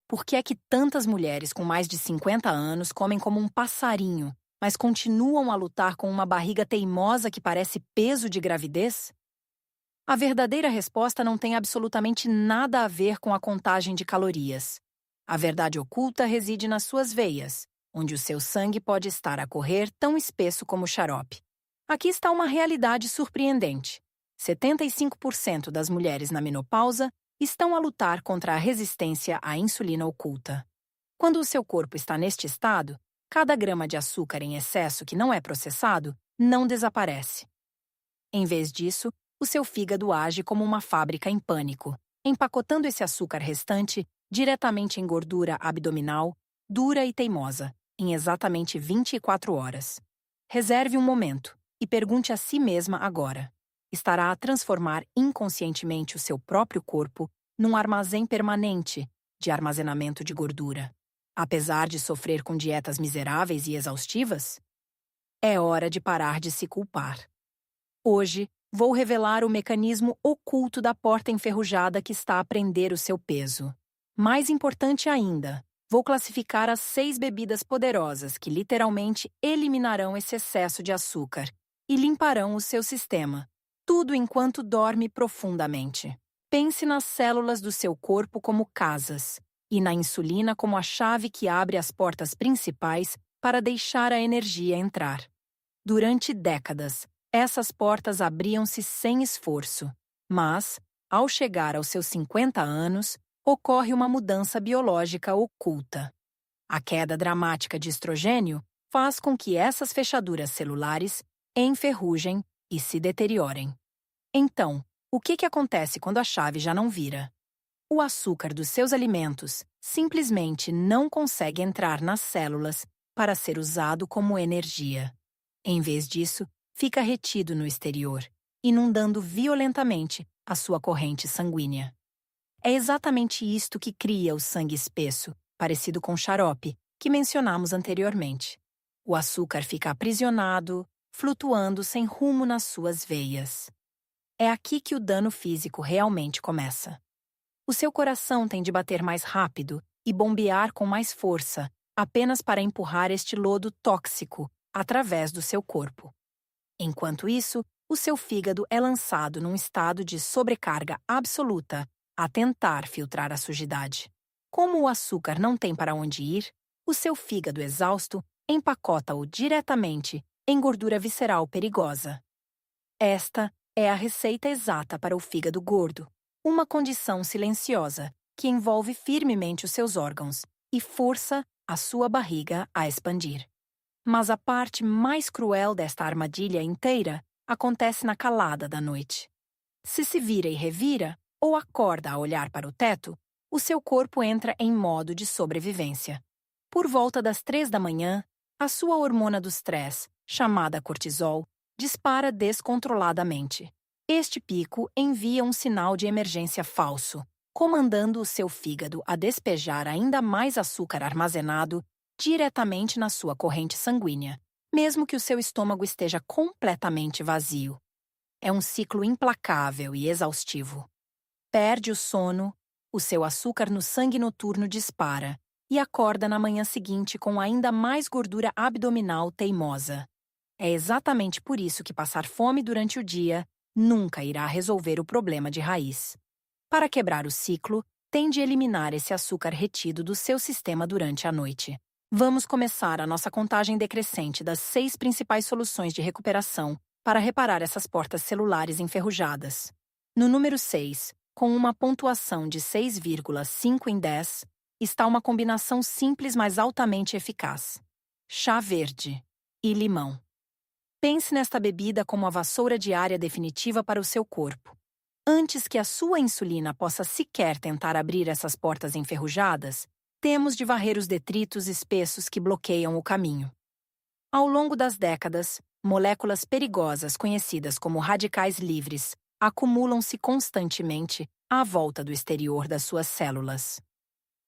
Por que é que tantas mulheres com mais de 50 anos comem como um passarinho, mas continuam a lutar com uma barriga teimosa que parece peso de gravidez? A verdadeira resposta não tem absolutamente nada a ver com a contagem de calorias. A verdade oculta reside nas suas veias, onde o seu sangue pode estar a correr tão espesso como o xarope. Aqui está uma realidade surpreendente. 75% das mulheres na menopausa estão a lutar contra a resistência à insulina oculta. Quando o seu corpo está neste estado, cada grama de açúcar em excesso que não é processado não desaparece. Em vez disso, o seu fígado age como uma fábrica em pânico, empacotando esse açúcar restante diretamente em gordura abdominal, dura e teimosa, em exatamente 24 horas. Reserve um momento e pergunte a si mesma agora: estará a transformar inconscientemente o seu próprio corpo num armazém permanente de armazenamento de gordura, apesar de sofrer com dietas miseráveis e exaustivas? É hora de parar de se culpar. Hoje, vou revelar o mecanismo oculto da porta enferrujada que está a prender o seu peso. Mais importante ainda, vou classificar as 6 bebidas poderosas que literalmente eliminarão esse excesso de açúcar e limparão o seu sistema, tudo enquanto dorme profundamente. Pense nas células do seu corpo como casas e na insulina como a chave que abre as portas principais para deixar a energia entrar. Durante décadas, essas portas abriam-se sem esforço, mas, ao chegar aos seus 50 anos, ocorre uma mudança biológica oculta. A queda dramática de estrogênio faz com que essas fechaduras celulares enferrujem e se deteriorem. Então, o que acontece quando a chave já não vira? O açúcar dos seus alimentos simplesmente não consegue entrar nas células para ser usado como energia. Em vez disso, fica retido no exterior, inundando violentamente a sua corrente sanguínea. É exatamente isto que cria o sangue espesso, parecido com xarope, que mencionamos anteriormente. O açúcar fica aprisionado, flutuando sem rumo nas suas veias. É aqui que o dano físico realmente começa. O seu coração tem de bater mais rápido e bombear com mais força, apenas para empurrar este lodo tóxico através do seu corpo. Enquanto isso, o seu fígado é lançado num estado de sobrecarga absoluta a tentar filtrar a sujidade. Como o açúcar não tem para onde ir, o seu fígado exausto empacota-o diretamente em gordura visceral perigosa. Esta é a receita exata para o fígado gordo, uma condição silenciosa que envolve firmemente os seus órgãos e força a sua barriga a expandir. Mas a parte mais cruel desta armadilha inteira acontece na calada da noite. Se vira e revira, ou acorda a olhar para o teto, o seu corpo entra em modo de sobrevivência. Por volta das 3 da manhã, a sua hormona do estresse, chamada cortisol, dispara descontroladamente. Este pico envia um sinal de emergência falso, comandando o seu fígado a despejar ainda mais açúcar armazenado diretamente na sua corrente sanguínea, mesmo que o seu estômago esteja completamente vazio. É um ciclo implacável e exaustivo. Perde o sono, o seu açúcar no sangue noturno dispara e acorda na manhã seguinte com ainda mais gordura abdominal teimosa. É exatamente por isso que passar fome durante o dia nunca irá resolver o problema de raiz. Para quebrar o ciclo, tem de eliminar esse açúcar retido do seu sistema durante a noite. Vamos começar a nossa contagem decrescente das 6 principais soluções de recuperação para reparar essas portas celulares enferrujadas. No número 6, com uma pontuação de 6,5 em 10, está uma combinação simples mas altamente eficaz: chá verde e limão. Pense nesta bebida como a vassoura diária definitiva para o seu corpo. Antes que a sua insulina possa sequer tentar abrir essas portas enferrujadas, temos de varrer os detritos espessos que bloqueiam o caminho. Ao longo das décadas, moléculas perigosas conhecidas como radicais livres acumulam-se constantemente à volta do exterior das suas células.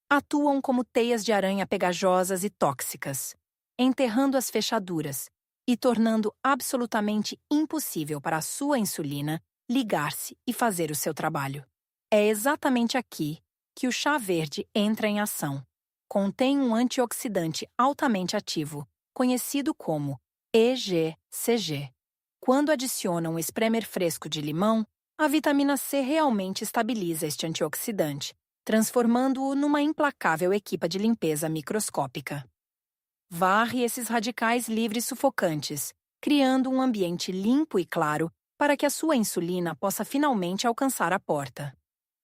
Atuam como teias de aranha pegajosas e tóxicas, enterrando as fechaduras e tornando absolutamente impossível para a sua insulina ligar-se e fazer o seu trabalho. É exatamente aqui que o chá verde entra em ação. Contém um antioxidante altamente ativo, conhecido como EGCG. Quando adiciona um espremer fresco de limão, a vitamina C realmente estabiliza este antioxidante, transformando-o numa implacável equipa de limpeza microscópica. Varre esses radicais livres sufocantes, criando um ambiente limpo e claro para que a sua insulina possa finalmente alcançar a porta.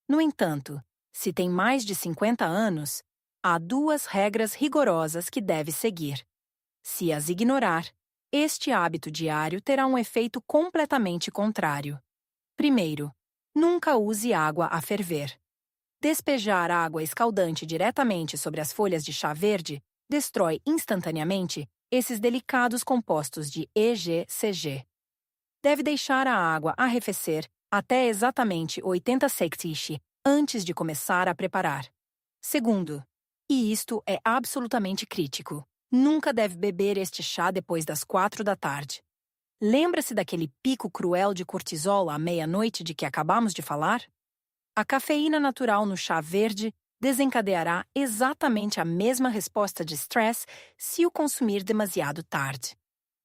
No entanto, se tem mais de 50 anos, há duas regras rigorosas que deve seguir. Se as ignorar, este hábito diário terá um efeito completamente contrário. Primeiro, nunca use água a ferver. Despejar água escaldante diretamente sobre as folhas de chá verde destrói instantaneamente esses delicados compostos de EGCG. Deve deixar a água arrefecer até exatamente 80 seconds antes de começar a preparar. Segundo, e isto é absolutamente crítico, nunca deve beber este chá depois das 4 da tarde. Lembra-se daquele pico cruel de cortisol à meia-noite de que acabamos de falar? A cafeína natural no chá verde desencadeará exatamente a mesma resposta de stress se o consumir demasiado tarde.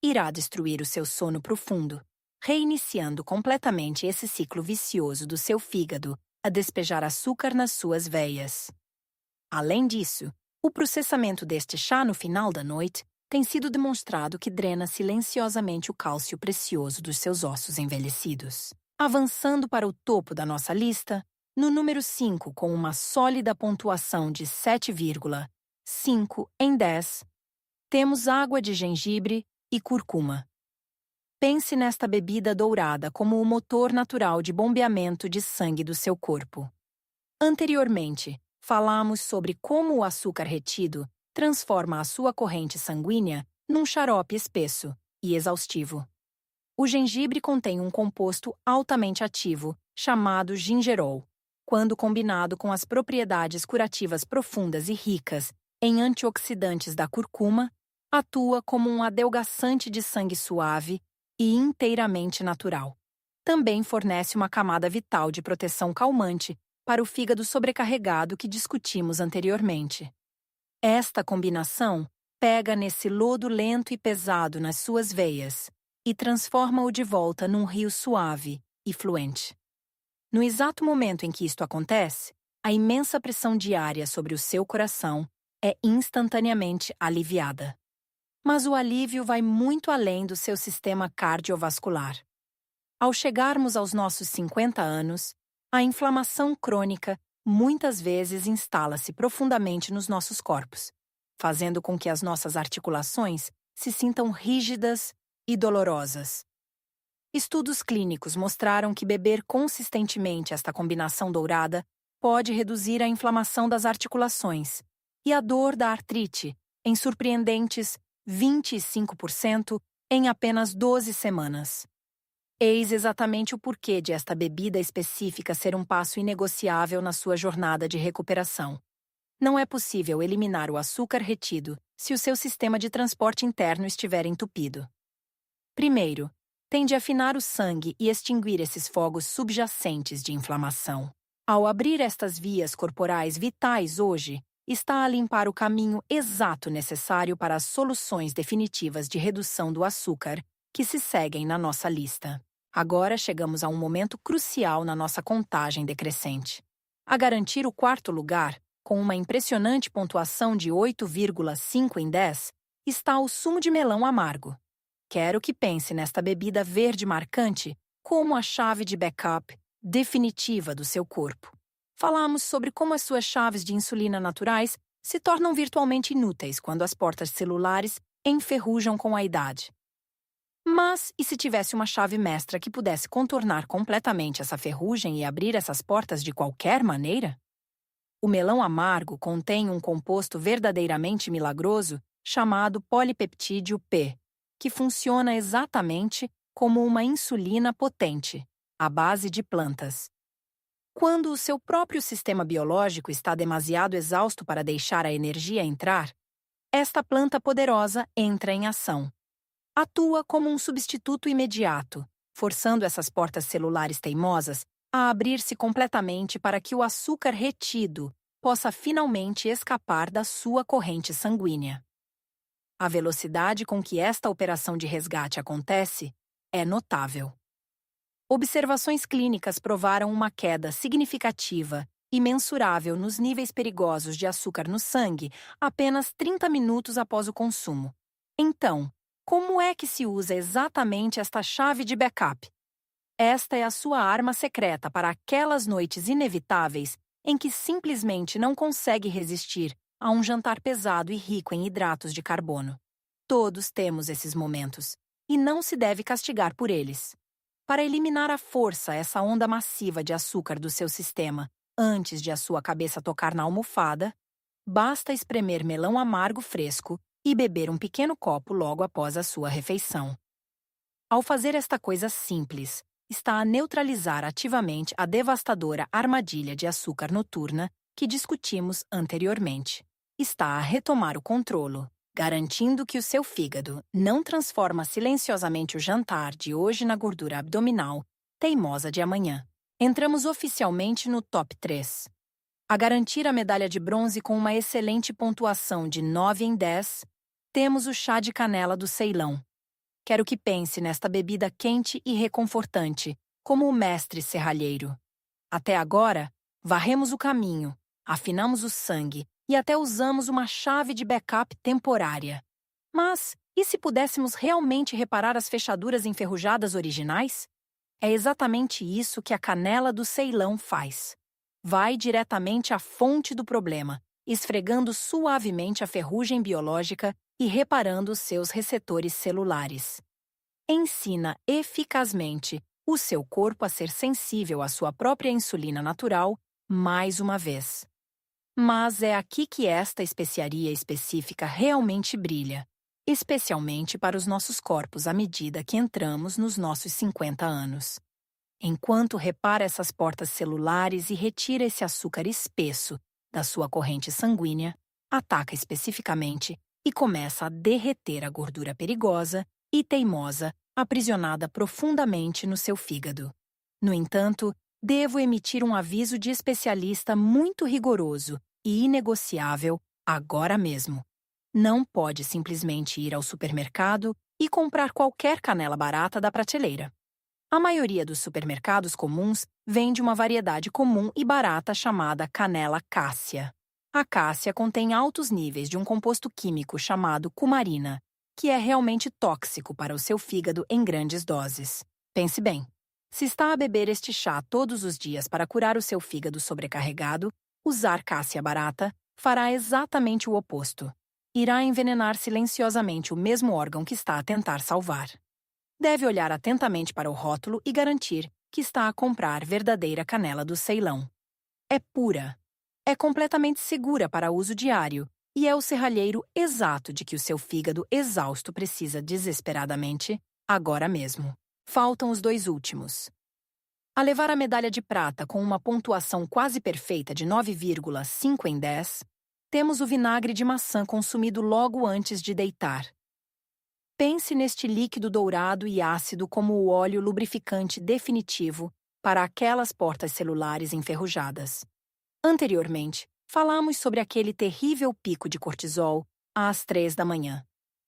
Irá destruir o seu sono profundo, reiniciando completamente esse ciclo vicioso do seu fígado a despejar açúcar nas suas veias. Além disso, o processamento deste chá no final da noite tem sido demonstrado que drena silenciosamente o cálcio precioso dos seus ossos envelhecidos. Avançando para o topo da nossa lista, no número 5, com uma sólida pontuação de 7,5 em 10, temos água de gengibre e cúrcuma. Pense nesta bebida dourada como o motor natural de bombeamento de sangue do seu corpo. Anteriormente, falamos sobre como o açúcar retido transforma a sua corrente sanguínea num xarope espesso e exaustivo. O gengibre contém um composto altamente ativo chamado gingerol. Quando combinado com as propriedades curativas profundas e ricas em antioxidantes da cúrcuma, atua como um adelgaçante de sangue suave e inteiramente natural. Também fornece uma camada vital de proteção calmante para o fígado sobrecarregado que discutimos anteriormente. Esta combinação pega nesse lodo lento e pesado nas suas veias e transforma-o de volta num rio suave e fluente. No exato momento em que isto acontece, a imensa pressão diária sobre o seu coração é instantaneamente aliviada. Mas o alívio vai muito além do seu sistema cardiovascular. Ao chegarmos aos nossos 50 anos, a inflamação crônica muitas vezes instala-se profundamente nos nossos corpos, fazendo com que as nossas articulações se sintam rígidas e dolorosas. Estudos clínicos mostraram que beber consistentemente esta combinação dourada pode reduzir a inflamação das articulações e a dor da artrite em surpreendentes 25% em apenas 12 semanas. Eis exatamente o porquê de esta bebida específica ser um passo inegociável na sua jornada de recuperação. Não é possível eliminar o açúcar retido se o seu sistema de transporte interno estiver entupido. Primeiro, tende a afinar o sangue e extinguir esses fogos subjacentes de inflamação. Ao abrir estas vias corporais vitais hoje, está a limpar o caminho exato necessário para as soluções definitivas de redução do açúcar que se seguem na nossa lista. Agora chegamos a um momento crucial na nossa contagem decrescente. A garantir o quarto lugar, com uma impressionante pontuação de 8,5 em 10, está o sumo de melão amargo. Quero que pense nesta bebida verde marcante como a chave de backup definitiva do seu corpo. Falamos sobre como as suas chaves de insulina naturais se tornam virtualmente inúteis quando as portas celulares enferrujam com a idade. Mas, e se tivesse uma chave mestra que pudesse contornar completamente essa ferrugem e abrir essas portas de qualquer maneira? O melão amargo contém um composto verdadeiramente milagroso chamado polipeptídeo P, que funciona exatamente como uma insulina potente, à base de plantas. Quando o seu próprio sistema biológico está demasiado exausto para deixar a energia entrar, esta planta poderosa entra em ação. Atua como um substituto imediato, forçando essas portas celulares teimosas a abrir-se completamente para que o açúcar retido possa finalmente escapar da sua corrente sanguínea. A velocidade com que esta operação de resgate acontece é notável. Observações clínicas provaram uma queda significativa e mensurável nos níveis perigosos de açúcar no sangue apenas 30 minutos após o consumo. Então, como é que se usa exatamente esta chave de backup? Esta é a sua arma secreta para aquelas noites inevitáveis em que simplesmente não consegue resistir a um jantar pesado e rico em hidratos de carbono. Todos temos esses momentos, e não se deve castigar por eles. Para eliminar à força essa onda massiva de açúcar do seu sistema antes de a sua cabeça tocar na almofada, basta espremer melão amargo fresco e beber um pequeno copo logo após a sua refeição. Ao fazer esta coisa simples, está a neutralizar ativamente a devastadora armadilha de açúcar noturna que discutimos anteriormente. Está a retomar o controlo, garantindo que o seu fígado não transforma silenciosamente o jantar de hoje na gordura abdominal teimosa de amanhã. Entramos oficialmente no top 3. A garantir a medalha de bronze com uma excelente pontuação de 9 em 10, temos o chá de canela do Ceilão. Quero que pense nesta bebida quente e reconfortante, como o mestre serralheiro. Até agora, varremos o caminho, afinamos o sangue e até usamos uma chave de backup temporária. Mas, e se pudéssemos realmente reparar as fechaduras enferrujadas originais? É exatamente isso que a canela do Ceilão faz. Vai diretamente à fonte do problema, esfregando suavemente a ferrugem biológica e reparando os seus receptores celulares. Ensina eficazmente o seu corpo a ser sensível à sua própria insulina natural mais uma vez. Mas é aqui que esta especiaria específica realmente brilha, especialmente para os nossos corpos à medida que entramos nos nossos 50 anos. Enquanto repara essas portas celulares e retira esse açúcar espesso da sua corrente sanguínea, ataca especificamente e começa a derreter a gordura perigosa e teimosa aprisionada profundamente no seu fígado. No entanto, devo emitir um aviso de especialista muito rigoroso e inegociável agora mesmo. Não pode simplesmente ir ao supermercado e comprar qualquer canela barata da prateleira. A maioria dos supermercados comuns vende uma variedade comum e barata chamada canela cássia. A cássia contém altos níveis de um composto químico chamado cumarina, que é realmente tóxico para o seu fígado em grandes doses. Pense bem, se está a beber este chá todos os dias para curar o seu fígado sobrecarregado, usar cássia barata fará exatamente o oposto. Irá envenenar silenciosamente o mesmo órgão que está a tentar salvar. Deve olhar atentamente para o rótulo e garantir que está a comprar verdadeira canela do Ceilão. É pura. É completamente segura para uso diário e é o serralheiro exato de que o seu fígado exausto precisa desesperadamente, agora mesmo. Faltam os 2 últimos. A levar a medalha de prata com uma pontuação quase perfeita de 9,5 em 10, temos o vinagre de maçã consumido logo antes de deitar. Pense neste líquido dourado e ácido como o óleo lubrificante definitivo para aquelas portas celulares enferrujadas. Anteriormente, falamos sobre aquele terrível pico de cortisol às 3 da manhã.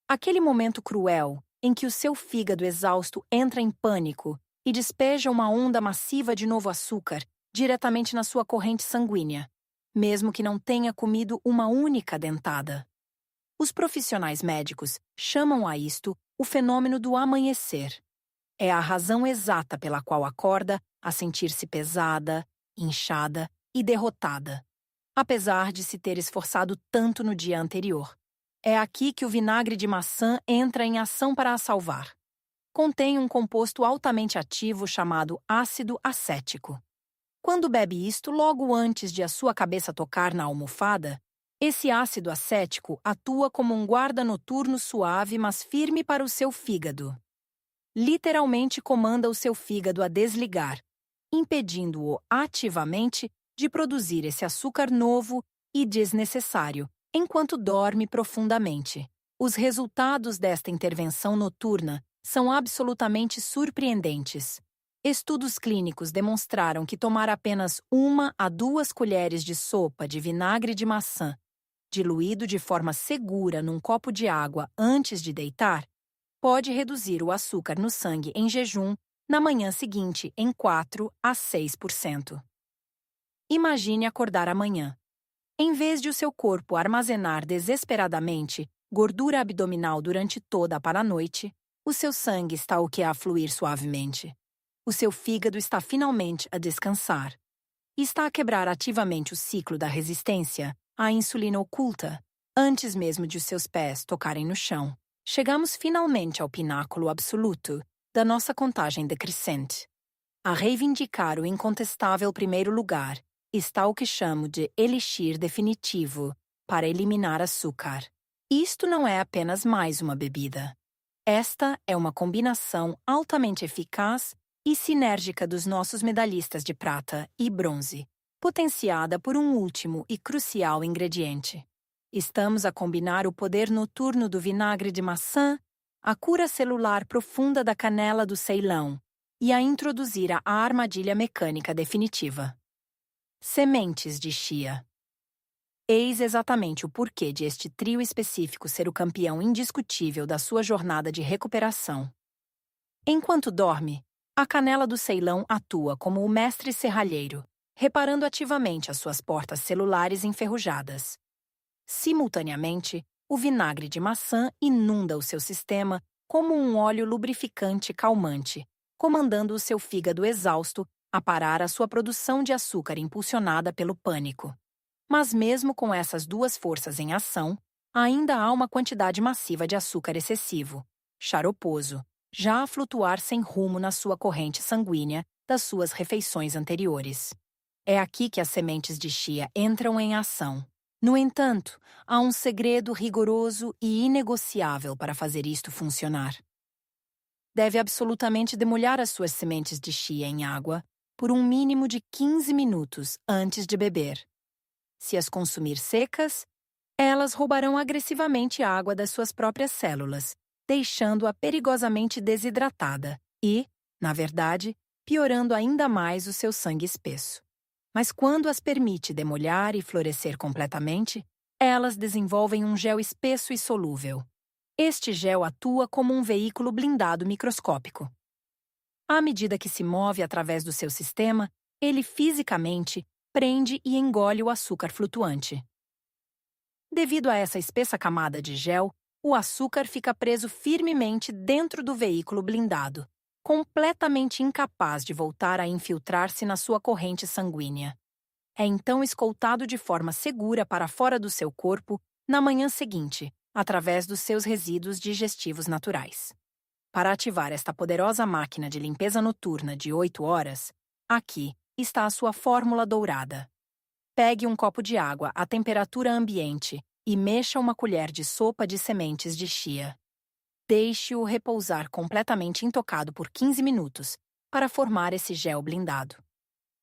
Aquele momento cruel em que o seu fígado exausto entra em pânico e despeja uma onda massiva de novo açúcar diretamente na sua corrente sanguínea, mesmo que não tenha comido uma única dentada. Os profissionais médicos chamam a isto o fenômeno do amanhecer. É a razão exata pela qual acorda a sentir-se pesada, inchada e derrotada, apesar de se ter esforçado tanto no dia anterior. É aqui que o vinagre de maçã entra em ação para a salvar. Contém um composto altamente ativo chamado ácido acético. Quando bebe isto logo antes de a sua cabeça tocar na almofada, esse ácido acético atua como um guarda noturno suave, mas firme para o seu fígado. Literalmente comanda o seu fígado a desligar, impedindo-o ativamente de produzir esse açúcar novo e desnecessário, enquanto dorme profundamente. Os resultados desta intervenção noturna são absolutamente surpreendentes. Estudos clínicos demonstraram que tomar apenas 1 a 2 colheres de sopa de vinagre de maçã, diluído de forma segura num copo de água antes de deitar, pode reduzir o açúcar no sangue em jejum na manhã seguinte em 4 a 6%. Imagine acordar amanhã. Em vez de o seu corpo armazenar desesperadamente gordura abdominal durante toda para a noite, o seu sangue está a fluir suavemente. O seu fígado está finalmente a descansar. E está a quebrar ativamente o ciclo da resistência à insulina oculta, antes mesmo de os seus pés tocarem no chão. Chegamos finalmente ao pináculo absoluto da nossa contagem decrescente. A reivindicar o incontestável primeiro lugar está o que chamo de elixir definitivo para eliminar açúcar. Isto não é apenas mais uma bebida. Esta é uma combinação altamente eficaz e sinérgica dos nossos medalhistas de prata e bronze, potenciada por um último e crucial ingrediente. Estamos a combinar o poder noturno do vinagre de maçã, a cura celular profunda da canela do Ceilão e a introduzir a armadilha mecânica definitiva. Sementes de chia. Eis exatamente o porquê de este trio específico ser o campeão indiscutível da sua jornada de recuperação. Enquanto dorme, a canela do Ceilão atua como o mestre serralheiro, reparando ativamente as suas portas celulares enferrujadas. Simultaneamente, o vinagre de maçã inunda o seu sistema como um óleo lubrificante calmante, comandando o seu fígado exausto a parar a sua produção de açúcar impulsionada pelo pânico. Mas mesmo com essas duas forças em ação, ainda há uma quantidade massiva de açúcar excessivo, xaroposo, já a flutuar sem rumo na sua corrente sanguínea das suas refeições anteriores. É aqui que as sementes de chia entram em ação. No entanto, há um segredo rigoroso e inegociável para fazer isto funcionar. Deve absolutamente demolhar as suas sementes de chia em água por um mínimo de 15 minutos antes de beber. Se as consumir secas, elas roubarão agressivamente água das suas próprias células, deixando-a perigosamente desidratada e, na verdade, piorando ainda mais o seu sangue espesso. Mas quando as permite demolhar e florescer completamente, elas desenvolvem um gel espesso e solúvel. Este gel atua como um veículo blindado microscópico. À medida que se move através do seu sistema, ele fisicamente prende e engole o açúcar flutuante. Devido a essa espessa camada de gel, o açúcar fica preso firmemente dentro do veículo blindado, completamente incapaz de voltar a infiltrar-se na sua corrente sanguínea. É então escoltado de forma segura para fora do seu corpo na manhã seguinte, através dos seus resíduos digestivos naturais. Para ativar esta poderosa máquina de limpeza noturna de 8 horas, aqui está a sua fórmula dourada. Pegue um copo de água à temperatura ambiente e mexa uma colher de sopa de sementes de chia. Deixe-o repousar completamente intocado por 15 minutos para formar esse gel blindado.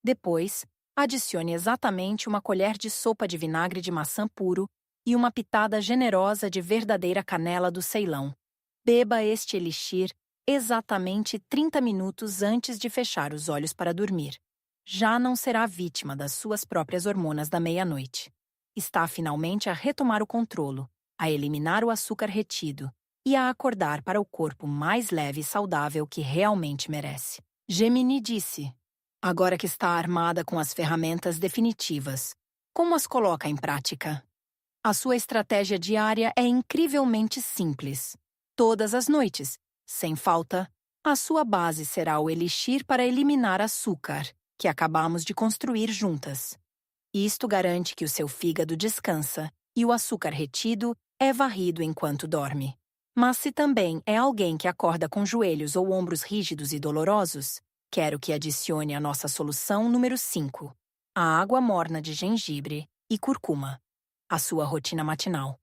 Depois, adicione exatamente uma colher de sopa de vinagre de maçã puro e uma pitada generosa de verdadeira canela do Ceilão. Beba este elixir exatamente 30 minutos antes de fechar os olhos para dormir. Já não será vítima das suas próprias hormonas da meia-noite. Está finalmente a retomar o controlo, a eliminar o açúcar retido e a acordar para o corpo mais leve e saudável que realmente merece. Gemini disse: agora que está armada com as ferramentas definitivas, como as coloca em prática? A sua estratégia diária é incrivelmente simples. Todas as noites, sem falta, a sua base será o elixir para eliminar açúcar, que acabamos de construir juntas. Isto garante que o seu fígado descansa e o açúcar retido é varrido enquanto dorme. Mas se também é alguém que acorda com joelhos ou ombros rígidos e dolorosos, quero que adicione a nossa solução número 5, a água morna de gengibre e curcuma, a sua rotina matinal.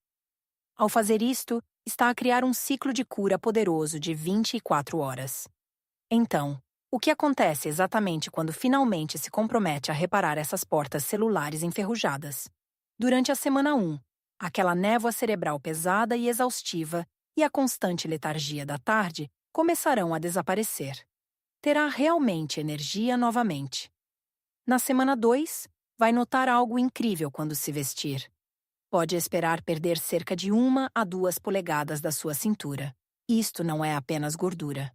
Ao fazer isto, está a criar um ciclo de cura poderoso de 24 horas. Então, o que acontece exatamente quando finalmente se compromete a reparar essas portas celulares enferrujadas? Durante a semana 1, aquela névoa cerebral pesada e exaustiva e a constante letargia da tarde começarão a desaparecer. terá realmente energia novamente. Na semana 2, vai notar algo incrível quando se vestir. Pode esperar perder cerca de 1 a 2 polegadas da sua cintura. Isto não é apenas gordura.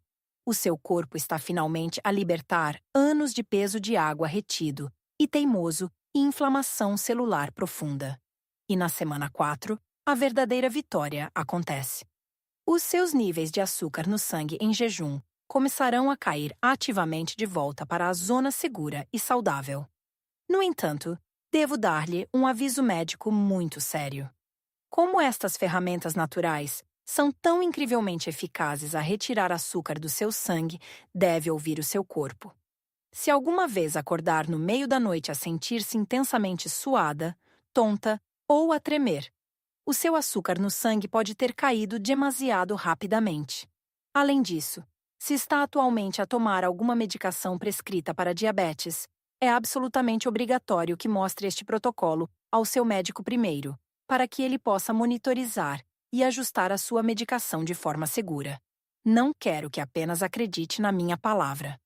O seu corpo está finalmente a libertar anos de peso de água retido e teimoso e inflamação celular profunda. E na semana 4, a verdadeira vitória acontece. Os seus níveis de açúcar no sangue em jejum começarão a cair ativamente de volta para a zona segura e saudável. No entanto, devo dar-lhe um aviso médico muito sério. Como estas ferramentas naturais são tão incrivelmente eficazes a retirar açúcar do seu sangue, deve ouvir o seu corpo. Se alguma vez acordar no meio da noite a sentir-se intensamente suada, tonta ou a tremer, o seu açúcar no sangue pode ter caído demasiado rapidamente. Além disso, se está atualmente a tomar alguma medicação prescrita para diabetes, é absolutamente obrigatório que mostre este protocolo ao seu médico primeiro, para que ele possa monitorizar e ajustar a sua medicação de forma segura. Não quero que apenas acredite na minha palavra.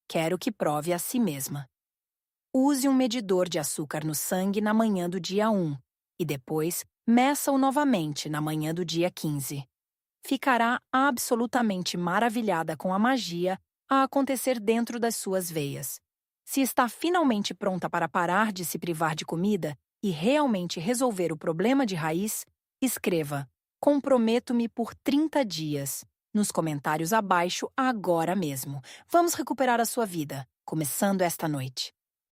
Quero que prove a si mesma. Use um medidor de açúcar no sangue na manhã do dia 1 e depois meça-o novamente na manhã do dia 15. Ficará absolutamente maravilhada com a magia a acontecer dentro das suas veias. Se está finalmente pronta para parar de se privar de comida e realmente resolver o problema de raiz, escreva "Comprometo-me por 30 dias" nos comentários abaixo agora mesmo. Vamos recuperar a sua vida, começando esta noite.